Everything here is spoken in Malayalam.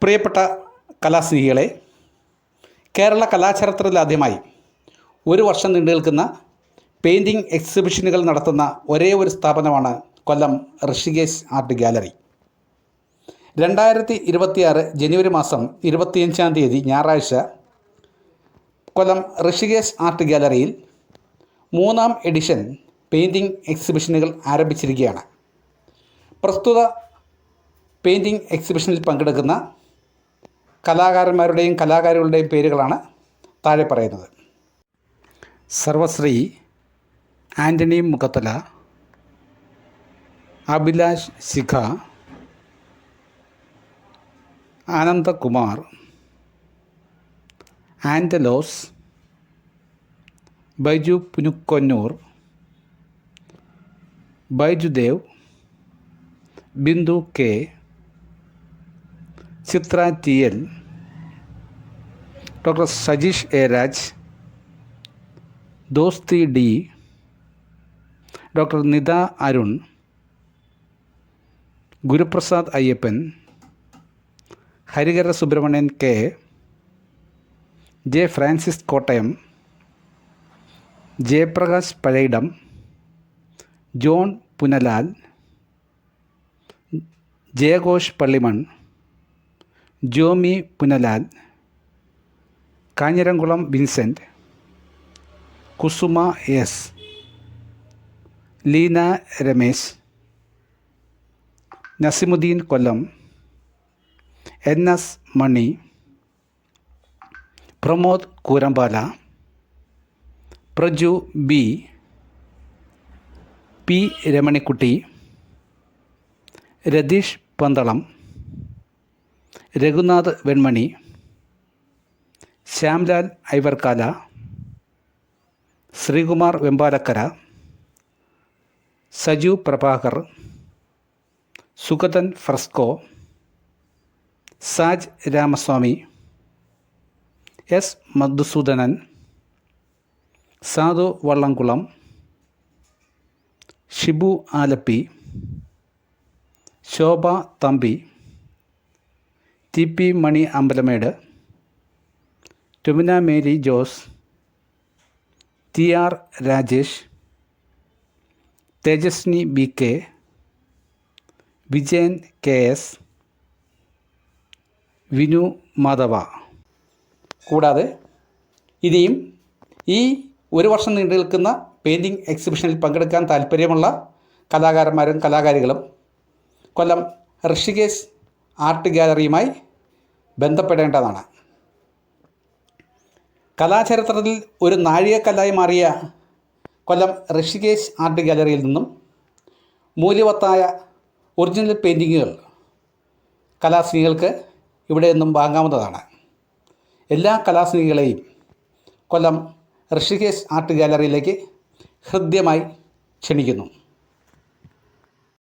പ്രിയപ്പെട്ട കലാസ്നേഹികളെ, കേരള കലാചരിത്രത്തിലാദ്യമായി ഒരു വർഷം നീണ്ടു നിൽക്കുന്ന പെയിൻറ്റിംഗ് എക്സിബിഷനുകൾ നടത്തുന്ന ഒരേ ഒരു സ്ഥാപനമാണ് കൊല്ലം ഋഷികേശ് ആർട്ട് ഗാലറി. 2026 ജനുവരി മാസം 25-ാം തീയതി ഞായറാഴ്ച കൊല്ലം ഋഷികേശ് ആർട്ട് ഗാലറിയിൽ 3ാം എഡിഷൻ പെയിൻറ്റിംഗ് എക്സിബിഷനുകൾ ആരംഭിച്ചിരിക്കുകയാണ്. പ്രസ്തുത പെയിൻറ്റിംഗ് എക്സിബിഷനിൽ പങ്കെടുക്കുന്ന കലാകാരന്മാരുടെയും കലാകാരികളുടെയും പേരുകളാണ് താഴെ പറയുന്നത്. Sarvashri Antony Mukhathala, Abhilash Shikha, Anandakumar, Antalose, Baiju Punukkonnoor, Baijudev, Bindu K, Chithra T L, doctor Sajeesh A Raj, Dosthi D, doctor Nitha Arun, Guruprasad Ayyappan, Harihara Subramanian K, J Francis Kottayam, Jayaprakash Pazhayidam, John Punalal, ജയഘോഷ് Pallimon, Jomy Punalal, Kanjiramkulam Vincent, Kusuma S, Leena Ramesh, Nasimuddin Kollam, NS Mani, Pramod Koorampala, Praju B, P Ramanikutty, Ratheesh Pandalam, Raghunath Venmani, Shyamlal Aivarkala, Sreekumar Vempalakkara, Saju Prabhakar, Sugathan Fresco, Saj Ramaswamy, S Madhusoodanan, Sadhu Vallamkulam, Shibu Alleppey, Shobha Thampi, TP Mani Ambalamedu, Tumina Mary Jose, TR Rajesh, Tejaswini BK, Vijayan KS, Vinu Madhava. കൂടാതെ ഇനിയും ഈ ഒരു വർഷം നീണ്ടു നിൽക്കുന്ന പെയിൻറ്റിംഗ് എക്സിബിഷനിൽ പങ്കെടുക്കാൻ താല്പര്യമുള്ള കലാകാരന്മാരും കലാകാരികളും കൊല്ലം ഋഷികേശ് ആർട്ട് ഗാലറിയുമായി ബന്ധപ്പെടേണ്ടതാണ്. കലാചരിത്രത്തിൽ ഒരു നാഴികക്കല്ലായി മാറിയ കൊല്ലം ഋഷികേശ് ആർട്ട് ഗാലറിയിൽ നിന്നും മൂല്യവത്തായ ഒറിജിനൽ പെയിൻറ്റിങ്ങുകൾ കലാസ്നേഹികൾക്ക് ഇവിടെ നിന്നും വാങ്ങാവുന്നതാണ്. എല്ലാ കലാസ്നേഹികളെയും കൊല്ലം ഋഷികേശ് ആർട്ട് ഗാലറിയിലേക്ക് ഹൃദ്യമായി ക്ഷണിക്കുന്നു.